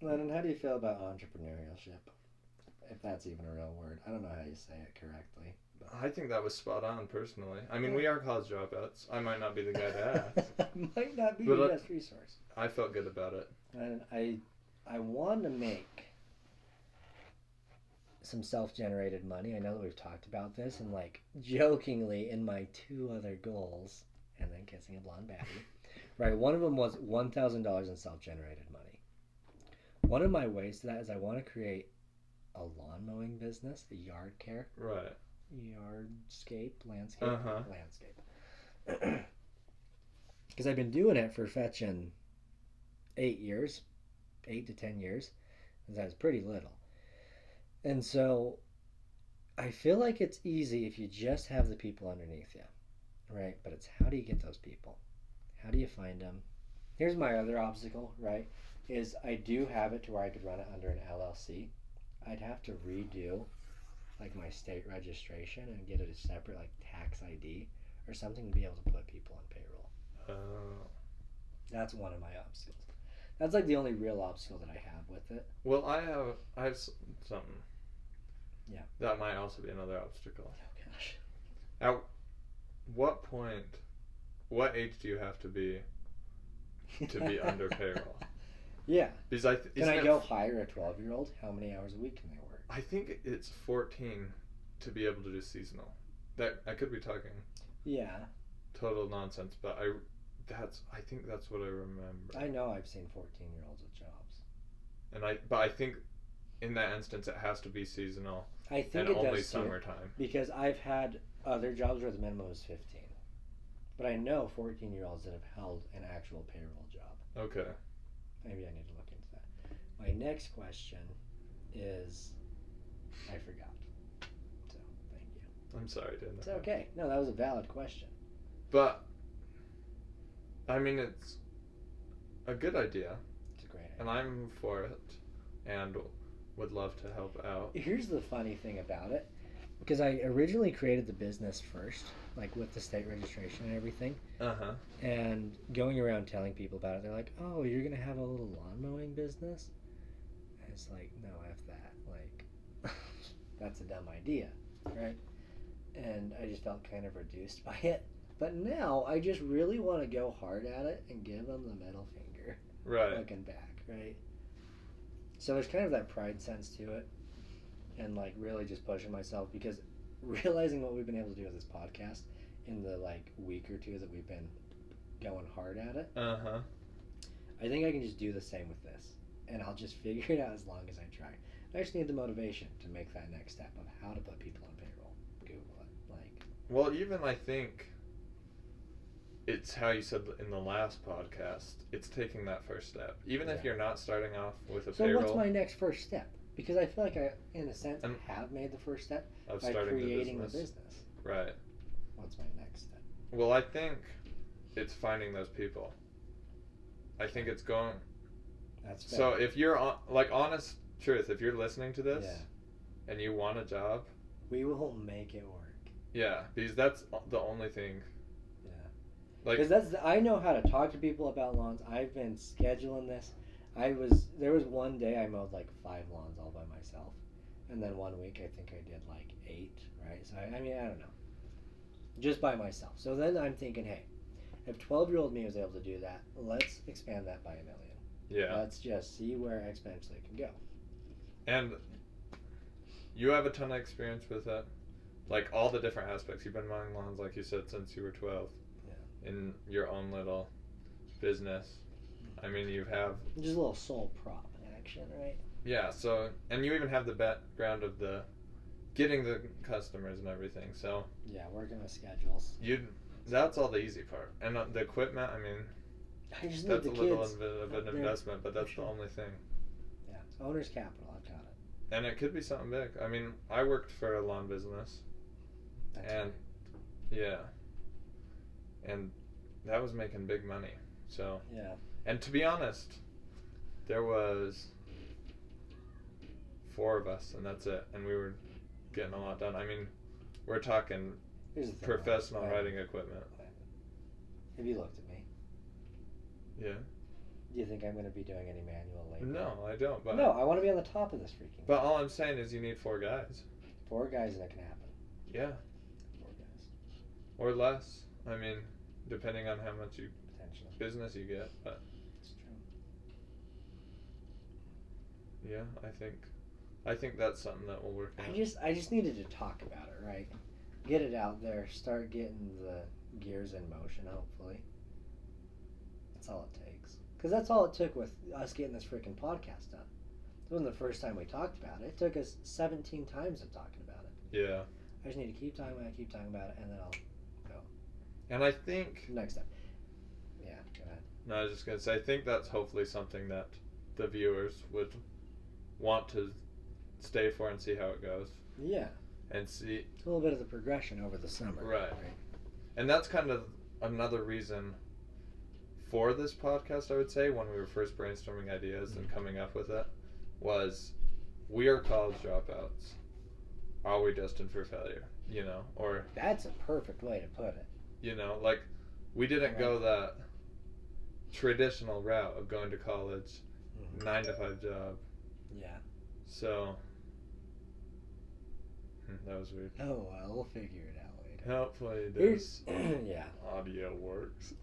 Landon, how do you feel about entrepreneurship? If that's even a real word. I don't know how you say it correctly. But... I think that was spot on, personally. I mean, Yeah. we are college dropouts. I might not be the guy to ask. Might not be But, your best resource. I felt good about it. And I want to make some self-generated money. I know that we've talked about this, and like jokingly in my two other goals, and then kissing a blonde baddie. Right, one of them was $1,000 in self-generated money. One of my ways to that is I want to create a lawn mowing business, a yard care. Right. Landscape. Uh-huh. Landscape. Because I've been doing it for fetching 8 to 10 years, and that's pretty little. And so I feel like it's easy if you just have the people underneath you, right? But it's how do you get those people? How do you find them? Here's my other obstacle, right? Is I do have it to where I could run it under an LLC. I'd have to redo like my state registration and get it a separate like tax ID or something to be able to put people on payroll. Oh. That's one of my obstacles. That's like the only real obstacle that I have with it. Well, I have something. Yeah. That might also be another obstacle. Oh gosh. At what age do you have to be under payroll? Yeah. Because can I go hire a 12-year-old? How many hours a week can they work? I think it's 14 to be able to do seasonal. That I could be talking. Yeah. Total nonsense, but I think that's what I remember. I know I've seen 14-year-olds with jobs. But I think in that instance it has to be seasonal. I think and it only does summertime. Too, because I've had other jobs where the minimum is 15. But I know 14-year-olds that have held an actual payroll job. Okay. Maybe I need to look into that. My next question is, I forgot. So, thank you. I'm sorry, didn't I? It's okay. No, that was a valid question. But, I mean, it's a good idea. It's a great idea. And I'm for it. And would love to help out. Here's the funny thing about it. Because I originally created the business first, like with the state registration and everything. Uh-huh. And going around telling people about it, they're like, oh, you're going to have a little lawn mowing business? And it's like, no, F that. Like, that's a dumb idea, right? And I just felt kind of reduced by it. But now I just really want to go hard at it and give them the middle finger. Right. Looking back, right? So there's kind of that pride sense to it. And like really just pushing myself, because realizing what we've been able to do with this podcast in the like week or two that we've been going hard at it, uh-huh, I think I can just do the same with this, and I'll just figure it out as long as I try. I just need the motivation to make that next step of how to put people on payroll. Google it. Like, well, even I think it's how you said in the last podcast, it's taking that first step, even if you're not starting off with a payroll. So what's my next first step? Because I feel like I, in a sense, have made the first step by creating the business. Right. What's my next step? Well, I think it's finding those people. I think it's going... That's fair. So if you're, like, honest truth, if you're listening to this and you want a job... we will make it work. Yeah, because that's the only thing. Yeah. Like, because I know how to talk to people about lawns. I've been scheduling this. There was one day I mowed like 5 lawns all by myself, and then one week I think I did like 8, right? So I mean, I don't know, just by myself. So then I'm thinking, hey, if 12-year-old me was able to do that, let's expand that by 1 million. Yeah. Let's just see where exponentially it can go. And you have a ton of experience with that, like all the different aspects. You've been mowing lawns, like you said, since you were 12. Yeah. In your own little business. I mean, you have... just a little sole prop action, right? Yeah, so... and you even have the background of the... getting the customers and everything, so... yeah, working with schedules. That's all the easy part. And the equipment, I mean... I just that's need the a little kids bit of an investment, but that's the only thing. Yeah, owner's capital, I've got it. And it could be something big. I mean, I worked for a lawn business. That's and... right. yeah. And that was making big money, so... yeah. And to be honest, there was 4 of us, and that's it. And we were getting a lot done. I mean, we're talking professional riding equipment. Have you looked at me? Yeah. Do you think I'm going to be doing any manual labor? No, I don't. But no, I want to be on the top of this freaking. But all I'm saying is you need 4 guys. 4 guys and it can happen. Yeah. 4 guys. Or less. I mean, depending on how much potentially business you get, but. It's true. Yeah, I think that's something that will work out. I just needed to talk about it, right? Get it out there, start getting the gears in motion, hopefully. That's all it takes. Because that's all it took with us getting this freaking podcast done. It wasn't the first time we talked about it. It took us 17 times of talking about it. Yeah. I just need to keep talking about it, and then I'll go. And I think... Next time. Yeah, go ahead. No, I was just going to say, I think that's hopefully something that the viewers would want to stay for and see how it goes. Yeah. And see... It's a little bit of the progression over the summer. Right. And that's kind of another reason for this podcast, I would say, when we were first brainstorming ideas and coming up with it, was we are college dropouts. Are we destined for failure? You know, or... That's a perfect way to put it. You know, like, we didn't go that traditional route of going to college, 9-to-5 job. Yeah. So... that was weird. Oh, well, we'll figure it out later. Hopefully this yeah. audio works.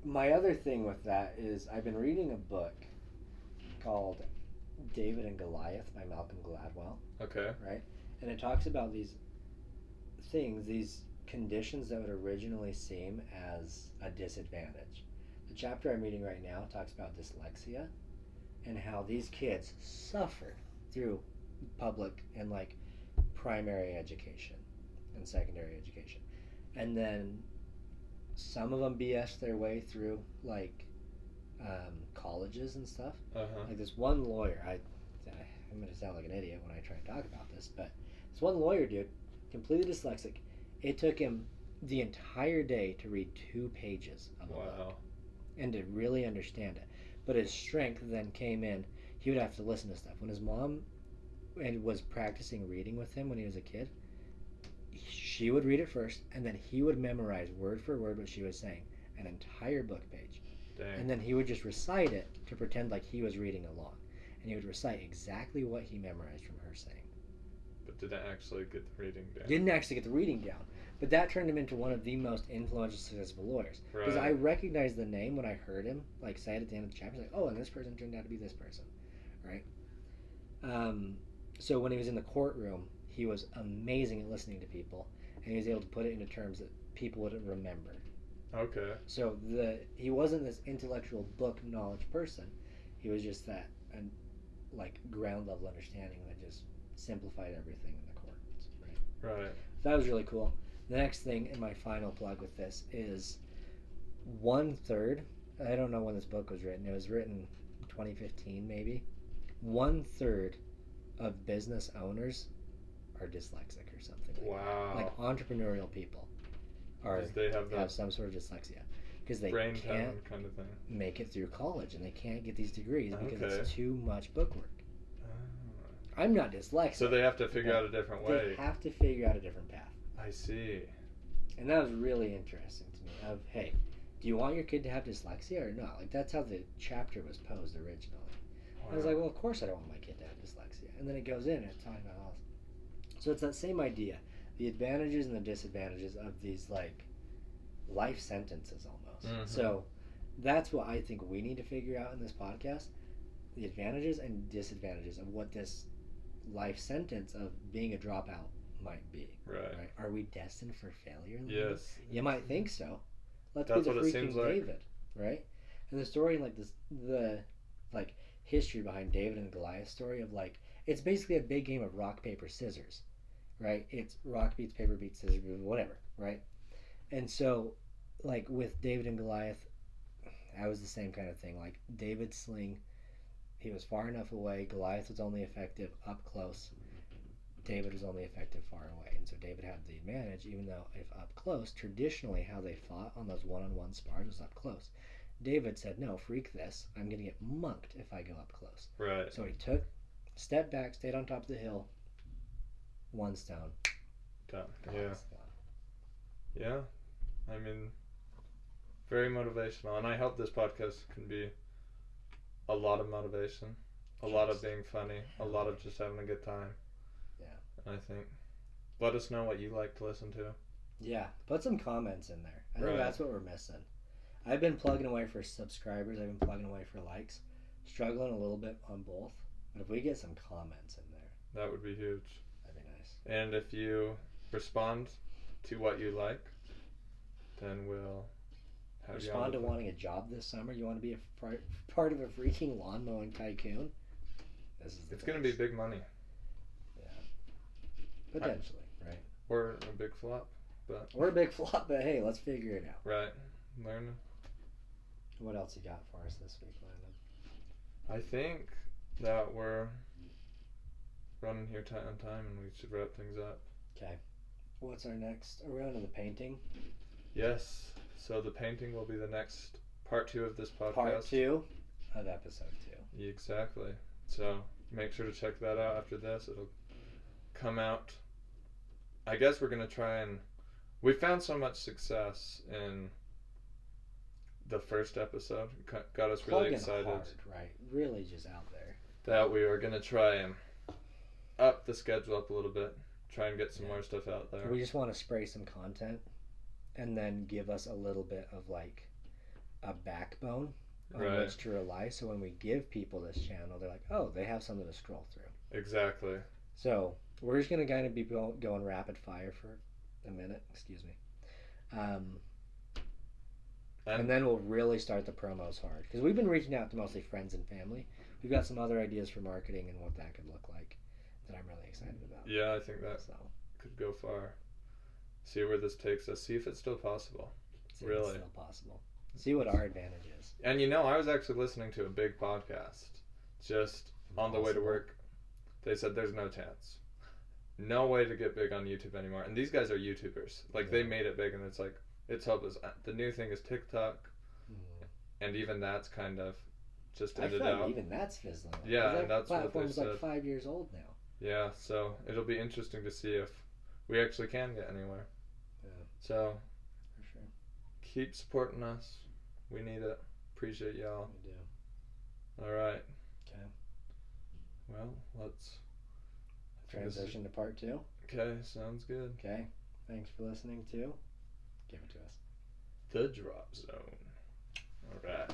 My other thing with that is I've been reading a book called David and Goliath by Malcolm Gladwell. Okay. Right? And it talks about these things, these conditions that would originally seem as a disadvantage. The chapter I'm reading right now talks about dyslexia and how these kids suffered through public and like primary education and secondary education. And then some of them BS their way through like colleges and stuff. Like this one lawyer, I'm going to sound like an idiot when I try and talk about this, but this one lawyer dude, completely dyslexic, it took him the entire day to read 2 pages of a book and to really understand it. But his strength then came in, he would have to listen to stuff. When his mom was practicing reading with him when he was a kid, she would read it first, and then he would memorize word for word what she was saying, an entire book page. Dang. And then he would just recite it to pretend like he was reading along. And he would recite exactly what he memorized from her saying. But didn't actually get the reading down. Didn't actually get the reading down. But that turned him into one of the most influential, successful lawyers. Because I recognized the name when I heard him like say it at the end of the chapter. Like, oh, and this person turned out to be this person. Right? So when he was in the courtroom, he was amazing at listening to people. And he was able to put it into terms that people would remember. Okay. So he wasn't this intellectual book knowledge person. He was just that like ground level understanding that just simplified everything in the courts. Right. So that was really cool. The next thing, and my final plug with this, is 1/3. I don't know when this book was written. It was written in 2015 maybe. 1/3 of business owners are dyslexic or something. Wow. Like entrepreneurial people they have some sort of dyslexia because they brain can't kind of thing. make it through college and they can't get these degrees because it's too much bookwork. I'm not dyslexic. So they have to figure out a different way. They have to figure out a different path. I see. And that was really interesting to me. Of hey, do you want your kid to have dyslexia or not? Like that's how the chapter was posed originally. Wow. I was like, well, of course I don't want my kid to have dyslexia. And then it goes in and it's talking about all. So it's that same idea, the advantages and the disadvantages of these like life sentences almost. Mm-hmm. So that's what I think we need to figure out in this podcast: the advantages and disadvantages of what this life sentence of being a dropout might be. Right? Are we destined for failure? Yes. You might think so. Let's That's be the what it seems freaking like. David, right? And the story, like this, the like history behind David and Goliath story of like it's basically a big game of rock paper scissors, right? It's rock beats paper beats scissors, whatever, right? And so, like with David and Goliath, that was the same kind of thing. Like David's sling, he was far enough away. Goliath was only effective up close. David was only effective far away. And so David had the advantage, even though if up close, traditionally how they fought on those one-on-one spars was up close. David said, no, freak this. I'm going to get monked if I go up close. Right. So he stepped back, stayed on top of the hill, one stone. Done. Yeah. Yeah. I mean, very motivational. And I hope this podcast can be a lot of motivation, a lot of Just being funny, a lot of just having a good time. Yeah. And I think, let us know what you like to listen to. Yeah, put some comments in there. I think Right. that's what we're missing. I've been plugging away for subscribers. I've been plugging away for likes. Struggling a little bit on both. But if we get some comments in there, That would be huge. that'd be nice. And if you respond to what you like, then we'll have you on Respond the to wanting a job this summer. You want to be a part of a freaking lawn mowing tycoon? This is the It's going to be place. big money Potentially, right? or a big flop, but Or a big flop, but hey, let's figure it out. right, learn. What else you got for us this week, Landon? I think that we're running here on time, and we should wrap things up. Okay. What's our next? Are we on to the painting? Yes. So the painting will be the next part 2 of this podcast. Part 2 of episode 2. Exactly. So make sure to check that out after this. It'll come out. I guess we're gonna try and. We found so much success in the first episode. Got us really Plugging excited hard, right? Really just out there. that we were gonna try and up the schedule up a little bit. Try and get some more stuff out there. We just want to spray some content and then give us a little bit of like a backbone on Right. which to rely. So when we give people this channel, they're like, oh, they have something to scroll through. Exactly. So we're just going to kind of be going rapid fire for a minute. Excuse me. And then we'll really start the promos hard. Because we've been reaching out to mostly friends and family. We've got some other ideas for marketing and what that could look like that I'm really excited about. Yeah, I think that So, could go far. See where this takes us. See if it's still possible. see if Really? it's still possible. See what our advantage is. And you know, I was actually listening to a big podcast just on the way to Impossible. work. They said there's no chance. No way to get big on YouTube anymore. And these guys are YouTubers. Like, they Yeah. made it big, and it's like, it's hopeless. The new thing is TikTok, Mhm. and even that's kind of just I ended feel like out. even that's fizzling out. Yeah, 'Cause and that that's what they platform's like said. 5 years old now. Yeah, so it'll be interesting to see if we actually can get anywhere. Yeah. So, For sure. keep supporting us. We need it. Appreciate y'all. We do. All right. Okay. Well, let's Transition to part 2. Okay, sounds good. Okay. Thanks for listening to Give It To Us. The Drop Zone. All right.